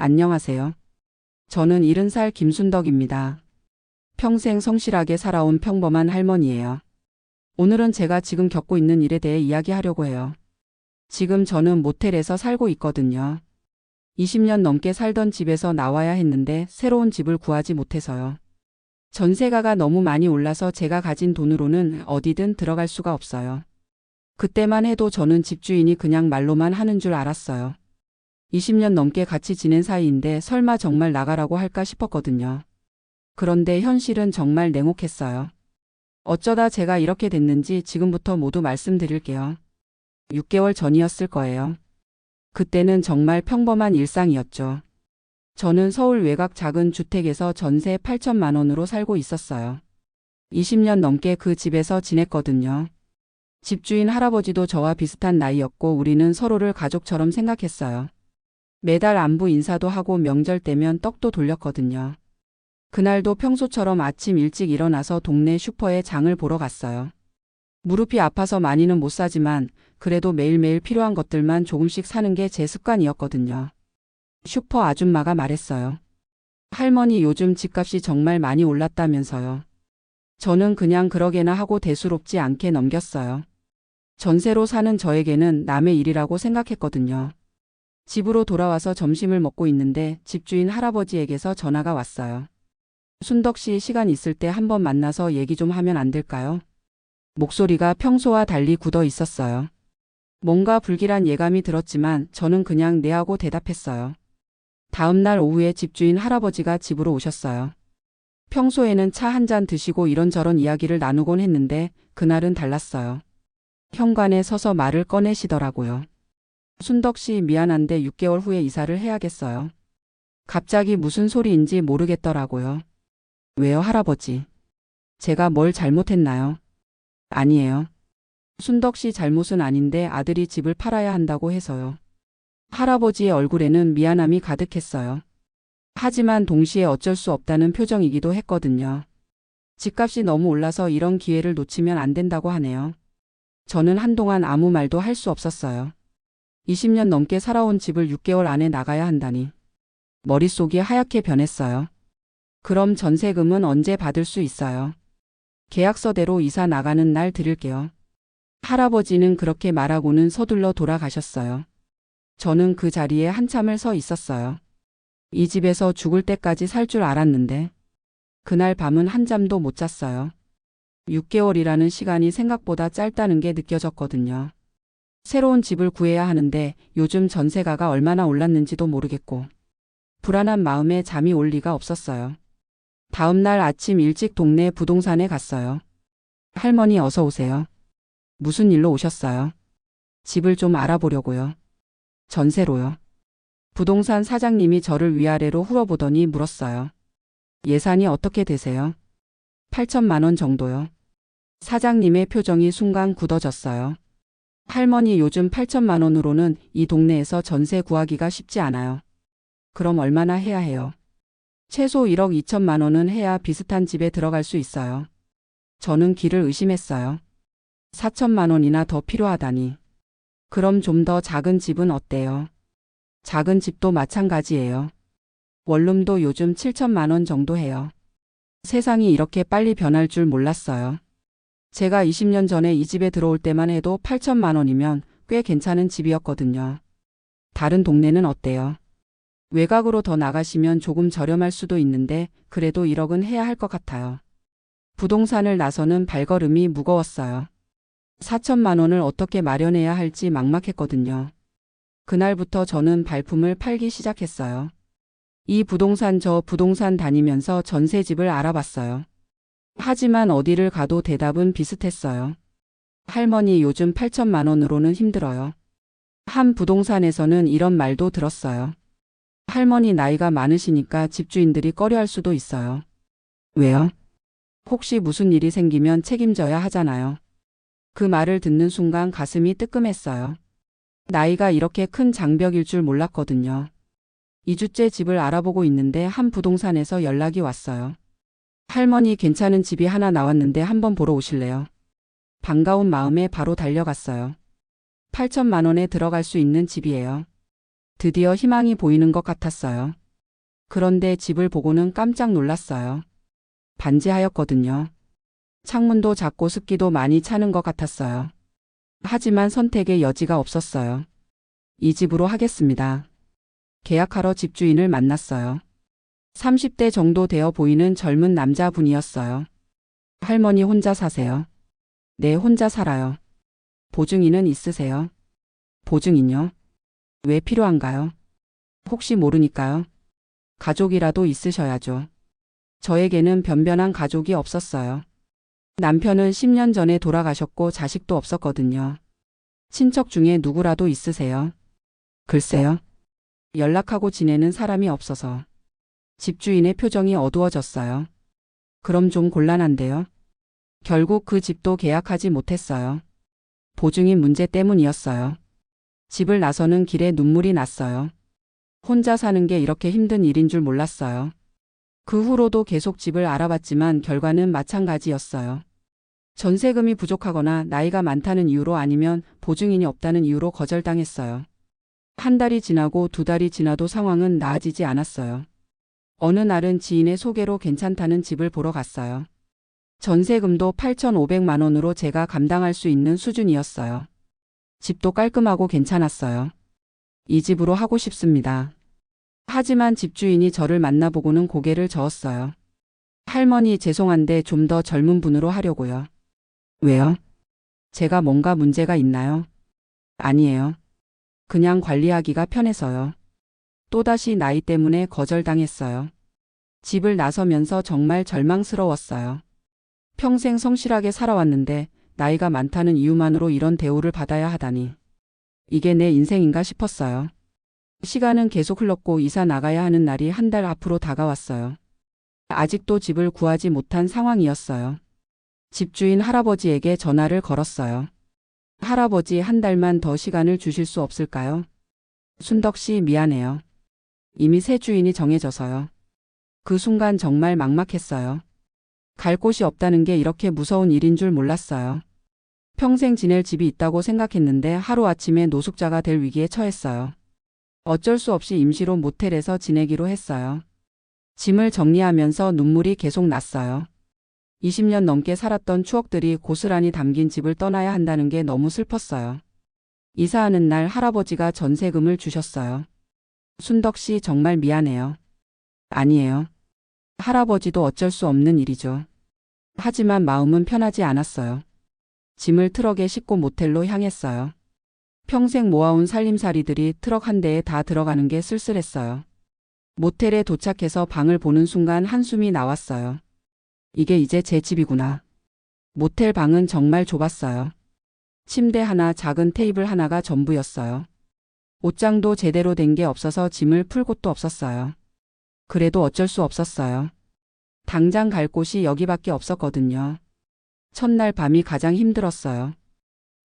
안녕하세요. 저는 70살 김순덕입니다. 평생 성실하게 살아온 평범한 할머니예요. 오늘은 제가 지금 겪고 있는 일에 대해 이야기하려고 해요. 지금 저는 모텔에서 살고 있거든요. 20년 넘게 살던 집에서 나와야 했는데 새로운 집을 구하지 못해서요. 전세가가 너무 많이 올라서 제가 가진 돈으로는 어디든 들어갈 수가 없어요. 그때만 해도 저는 집주인이 그냥 말로만 하는 줄 알았어요. 20년 넘게 같이 지낸 사이인데 설마 정말 나가라고 할까 싶었거든요. 그런데 현실은 정말 냉혹했어요. 어쩌다 제가 이렇게 됐는지 지금부터 모두 말씀드릴게요. 6개월 전이었을 거예요. 그때는 정말 평범한 일상이었죠. 저는 서울 외곽 작은 주택에서 전세 8천만 원으로 살고 있었어요. 20년 넘게 그 집에서 지냈거든요. 집주인 할아버지도 저와 비슷한 나이였고 우리는 서로를 가족처럼 생각했어요. 매달 안부 인사도 하고 명절 때면 떡도 돌렸거든요. 그날도 평소처럼 아침 일찍 일어나서 동네 슈퍼에 장을 보러 갔어요. 무릎이 아파서 많이는 못 사지만 그래도 매일매일 필요한 것들만 조금씩 사는 게 제 습관이었거든요. 슈퍼 아줌마가 말했어요. 할머니 요즘 집값이 정말 많이 올랐다면서요. 저는 그냥 그러게나 하고 대수롭지 않게 넘겼어요. 전세로 사는 저에게는 남의 일이라고 생각했거든요. 집으로 돌아와서 점심을 먹고 있는데 집주인 할아버지에게서 전화가 왔어요. 순덕 씨 시간 있을 때 한번 만나서 얘기 좀 하면 안 될까요? 목소리가 평소와 달리 굳어 있었어요. 뭔가 불길한 예감이 들었지만 저는 그냥 네 하고 대답했어요. 다음 날 오후에 집주인 할아버지가 집으로 오셨어요. 평소에는 차 한 잔 드시고 이런저런 이야기를 나누곤 했는데 그날은 달랐어요. 현관에 서서 말을 꺼내시더라고요. 순덕 씨 미안한데 6개월 후에 이사를 해야겠어요. 갑자기 무슨 소리인지 모르겠더라고요. 왜요, 할아버지? 제가 뭘 잘못했나요? 아니에요. 순덕 씨 잘못은 아닌데 아들이 집을 팔아야 한다고 해서요. 할아버지의 얼굴에는 미안함이 가득했어요. 하지만 동시에 어쩔 수 없다는 표정이기도 했거든요. 집값이 너무 올라서 이런 기회를 놓치면 안 된다고 하네요. 저는 한동안 아무 말도 할 수 없었어요. 20년 넘게 살아온 집을 6개월 안에 나가야 한다니. 머릿속이 하얗게 변했어요. 그럼 전세금은 언제 받을 수 있어요? 계약서대로 이사 나가는 날 드릴게요. 할아버지는 그렇게 말하고는 서둘러 돌아가셨어요. 저는 그 자리에 한참을 서 있었어요. 이 집에서 죽을 때까지 살 줄 알았는데 그날 밤은 한잠도 못 잤어요. 6개월이라는 시간이 생각보다 짧다는 게 느껴졌거든요. 새로운 집을 구해야 하는데 요즘 전세가가 얼마나 올랐는지도 모르겠고 불안한 마음에 잠이 올 리가 없었어요. 다음 날 아침 일찍 동네 부동산에 갔어요. 할머니 어서 오세요. 무슨 일로 오셨어요? 집을 좀 알아보려고요. 전세로요. 부동산 사장님이 저를 위아래로 훑어보더니 물었어요. 예산이 어떻게 되세요? 8천만 원 정도요. 사장님의 표정이 순간 굳어졌어요. 할머니 요즘 8천만 원으로는 이 동네에서 전세 구하기가 쉽지 않아요. 그럼 얼마나 해야 해요? 최소 1억 2천만 원은 해야 비슷한 집에 들어갈 수 있어요. 저는 귀를 의심했어요. 4천만 원이나 더 필요하다니. 그럼 좀 더 작은 집은 어때요? 작은 집도 마찬가지예요. 원룸도 요즘 7천만 원 정도 해요. 세상이 이렇게 빨리 변할 줄 몰랐어요. 제가 20년 전에 이 집에 들어올 때만 해도 8천만 원이면 꽤 괜찮은 집이었거든요. 다른 동네는 어때요? 외곽으로 더 나가시면 조금 저렴할 수도 있는데 그래도 1억은 해야 할 것 같아요. 부동산을 나서는 발걸음이 무거웠어요. 4천만 원을 어떻게 마련해야 할지 막막했거든요. 그날부터 저는 발품을 팔기 시작했어요. 이 부동산 저 부동산 다니면서 전세집을 알아봤어요. 하지만 어디를 가도 대답은 비슷했어요. 할머니 요즘 8천만 원으로는 힘들어요. 한 부동산에서는 이런 말도 들었어요. 할머니 나이가 많으시니까 집주인들이 꺼려할 수도 있어요. 왜요? 혹시 무슨 일이 생기면 책임져야 하잖아요. 그 말을 듣는 순간 가슴이 뜨끔했어요. 나이가 이렇게 큰 장벽일 줄 몰랐거든요. 2주째 집을 알아보고 있는데 한 부동산에서 연락이 왔어요. 할머니 괜찮은 집이 하나 나왔는데 한번 보러 오실래요? 반가운 마음에 바로 달려갔어요. 8천만 원에 들어갈 수 있는 집이에요. 드디어 희망이 보이는 것 같았어요. 그런데 집을 보고는 깜짝 놀랐어요. 반지하였거든요. 창문도 작고 습기도 많이 차는 것 같았어요. 하지만 선택의 여지가 없었어요. 이 집으로 하겠습니다. 계약하러 집주인을 만났어요. 30대 정도 되어 보이는 젊은 남자분이었어요. 할머니 혼자 사세요? 네, 혼자 살아요. 보증인은 있으세요? 보증인요? 왜 필요한가요? 혹시 모르니까요. 가족이라도 있으셔야죠. 저에게는 변변한 가족이 없었어요. 남편은 10년 전에 돌아가셨고 자식도 없었거든요. 친척 중에 누구라도 있으세요? 글쎄요. 연락하고 지내는 사람이 없어서. 집주인의 표정이 어두워졌어요. 그럼 좀 곤란한데요. 결국 그 집도 계약하지 못했어요. 보증인 문제 때문이었어요. 집을 나서는 길에 눈물이 났어요. 혼자 사는 게 이렇게 힘든 일인 줄 몰랐어요. 그 후로도 계속 집을 알아봤지만 결과는 마찬가지였어요. 전세금이 부족하거나 나이가 많다는 이유로 아니면 보증인이 없다는 이유로 거절당했어요. 한 달이 지나고 두 달이 지나도 상황은 나아지지 않았어요. 어느 날은 지인의 소개로 괜찮다는 집을 보러 갔어요. 전세금도 8,500만 원으로 제가 감당할 수 있는 수준이었어요. 집도 깔끔하고 괜찮았어요. 이 집으로 하고 싶습니다. 하지만 집주인이 저를 만나보고는 고개를 저었어요. 할머니 죄송한데 좀 더 젊은 분으로 하려고요. 왜요? 제가 뭔가 문제가 있나요? 아니에요. 그냥 관리하기가 편해서요. 또다시 나이 때문에 거절당했어요. 집을 나서면서 정말 절망스러웠어요. 평생 성실하게 살아왔는데 나이가 많다는 이유만으로 이런 대우를 받아야 하다니. 이게 내 인생인가 싶었어요. 시간은 계속 흘렀고 이사 나가야 하는 날이 한 달 앞으로 다가왔어요. 아직도 집을 구하지 못한 상황이었어요. 집주인 할아버지에게 전화를 걸었어요. 할아버지, 한 달만 더 시간을 주실 수 없을까요? 순덕 씨, 미안해요. 이미 새 주인이 정해져서요. 그 순간 정말 막막했어요. 갈 곳이 없다는 게 이렇게 무서운 일인 줄 몰랐어요. 평생 지낼 집이 있다고 생각했는데 하루아침에 노숙자가 될 위기에 처했어요. 어쩔 수 없이 임시로 모텔에서 지내기로 했어요. 짐을 정리하면서 눈물이 계속 났어요. 20년 넘게 살았던 추억들이 고스란히 담긴 집을 떠나야 한다는 게 너무 슬펐어요. 이사하는 날 할아버지가 전세금을 주셨어요. 순덕 씨, 정말 미안해요. 아니에요. 할아버지도 어쩔 수 없는 일이죠. 하지만 마음은 편하지 않았어요. 짐을 트럭에 싣고 모텔로 향했어요. 평생 모아온 살림살이들이 트럭 한 대에 다 들어가는 게 쓸쓸했어요. 모텔에 도착해서 방을 보는 순간 한숨이 나왔어요. 이게 이제 제 집이구나. 모텔 방은 정말 좁았어요. 침대 하나, 작은 테이블 하나가 전부였어요. 옷장도 제대로 된 게 없어서 짐을 풀 곳도 없었어요. 그래도 어쩔 수 없었어요. 당장 갈 곳이 여기밖에 없었거든요. 첫날 밤이 가장 힘들었어요.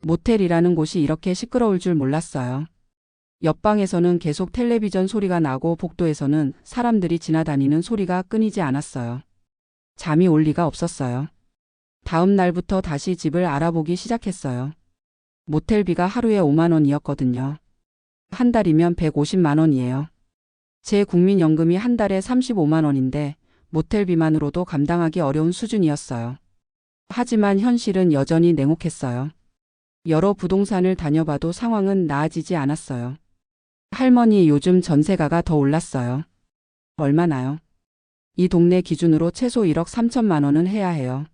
모텔이라는 곳이 이렇게 시끄러울 줄 몰랐어요. 옆방에서는 계속 텔레비전 소리가 나고 복도에서는 사람들이 지나다니는 소리가 끊이지 않았어요. 잠이 올 리가 없었어요. 다음 날부터 다시 집을 알아보기 시작했어요. 모텔비가 하루에 5만 원이었거든요. 한 달이면 150만 원이에요. 제 국민연금이 한 달에 35만 원인데 모텔비만으로도 감당하기 어려운 수준이었어요. 하지만 현실은 여전히 냉혹했어요. 여러 부동산을 다녀봐도 상황은 나아지지 않았어요. 할머니, 요즘 전세가가 더 올랐어요. 얼마나요? 이 동네 기준으로 최소 1억 3천만 원은 해야 해요.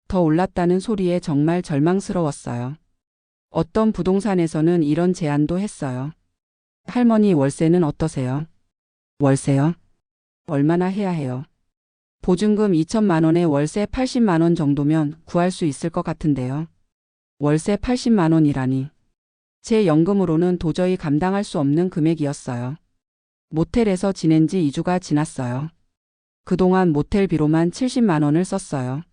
더 올랐다는 소리에 정말 절망스러웠어요. 어떤 부동산에서는 이런 제안도 했어요. 할머니, 월세는 어떠세요? 월세요? 얼마나 해야 해요? 보증금 2천만 원에 월세 80만 원 정도면 구할 수 있을 것 같은데요. 월세 80만 원이라니. 제 연금으로는 도저히 감당할 수 없는 금액이었어요. 모텔에서 지낸 지 2주가 지났어요. 그동안 모텔비로만 70만 원을 썼어요.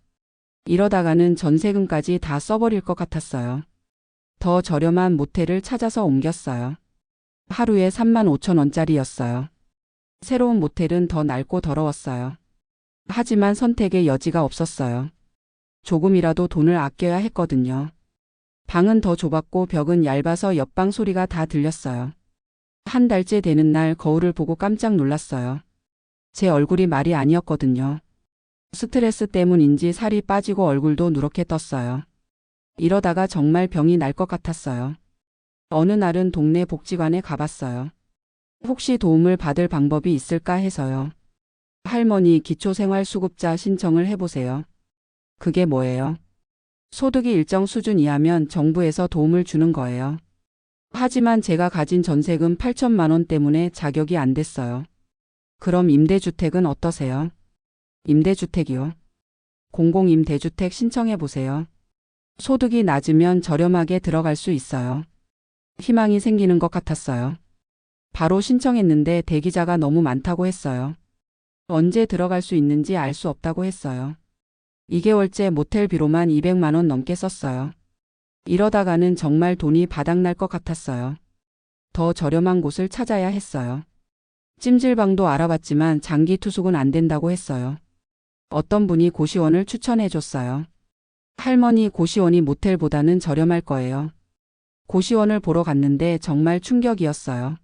이러다가는 전세금까지 다 써버릴 것 같았어요. 더 저렴한 모텔을 찾아서 옮겼어요. 하루에 3만 5천 원짜리였어요. 새로운 모텔은 더 낡고 더러웠어요. 하지만 선택의 여지가 없었어요. 조금이라도 돈을 아껴야 했거든요. 방은 더 좁았고 벽은 얇아서 옆방 소리가 다 들렸어요. 한 달째 되는 날 거울을 보고 깜짝 놀랐어요. 제 얼굴이 말이 아니었거든요. 스트레스 때문인지 살이 빠지고 얼굴도 누렇게 떴어요. 이러다가 정말 병이 날 것 같았어요. 어느 날은 동네 복지관에 가봤어요. 혹시 도움을 받을 방법이 있을까 해서요. 할머니 기초생활수급자 신청을 해보세요. 그게 뭐예요? 소득이 일정 수준 이하면 정부에서 도움을 주는 거예요. 하지만 제가 가진 전세금 8천만 원 때문에 자격이 안 됐어요. 그럼 임대주택은 어떠세요? 임대주택이요? 공공임대주택 신청해 보세요. 소득이 낮으면 저렴하게 들어갈 수 있어요. 희망이 생기는 것 같았어요. 바로 신청했는데 대기자가 너무 많다고 했어요. 언제 들어갈 수 있는지 알 수 없다고 했어요. 2개월째 모텔비로만 200만 원 넘게 썼어요. 이러다가는 정말 돈이 바닥날 것 같았어요. 더 저렴한 곳을 찾아야 했어요. 찜질방도 알아봤지만 장기 투숙은 안 된다고 했어요. 어떤 분이 고시원을 추천해 줬어요. 할머니 고시원이 모텔보다는 저렴할 거예요. 고시원을 보러 갔는데 정말 충격이었어요.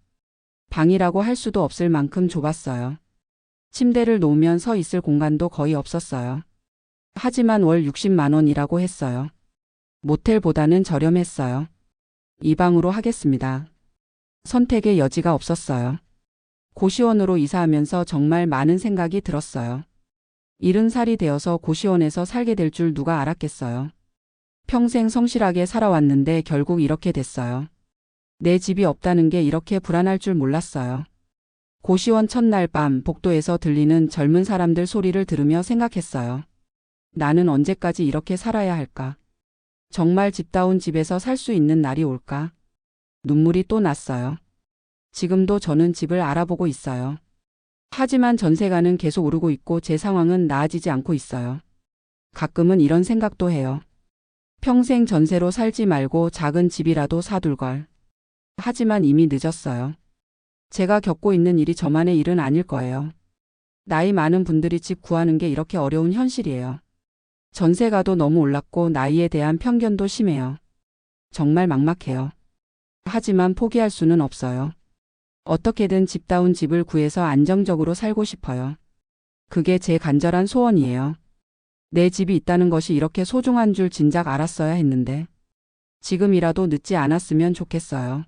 방이라고 할 수도 없을 만큼 좁았어요. 침대를 놓으면 서 있을 공간도 거의 없었어요. 하지만 월 60만 원이라고 했어요. 모텔보다는 저렴했어요. 이 방으로 하겠습니다. 선택의 여지가 없었어요. 고시원으로 이사하면서 정말 많은 생각이 들었어요. 70살이 되어서 고시원에서 살게 될 줄 누가 알았겠어요. 평생 성실하게 살아왔는데 결국 이렇게 됐어요. 내 집이 없다는 게 이렇게 불안할 줄 몰랐어요. 고시원 첫날 밤 복도에서 들리는 젊은 사람들 소리를 들으며 생각했어요. 나는 언제까지 이렇게 살아야 할까? 정말 집다운 집에서 살 수 있는 날이 올까? 눈물이 또 났어요. 지금도 저는 집을 알아보고 있어요. 하지만 전세가는 계속 오르고 있고 제 상황은 나아지지 않고 있어요. 가끔은 이런 생각도 해요. 평생 전세로 살지 말고 작은 집이라도 사둘 걸. 하지만 이미 늦었어요. 제가 겪고 있는 일이 저만의 일은 아닐 거예요. 나이 많은 분들이 집 구하는 게 이렇게 어려운 현실이에요. 전세가도 너무 올랐고 나이에 대한 편견도 심해요. 정말 막막해요. 하지만 포기할 수는 없어요. 어떻게든 집다운 집을 구해서 안정적으로 살고 싶어요. 그게 제 간절한 소원이에요. 내 집이 있다는 것이 이렇게 소중한 줄 진작 알았어야 했는데. 지금이라도 늦지 않았으면 좋겠어요.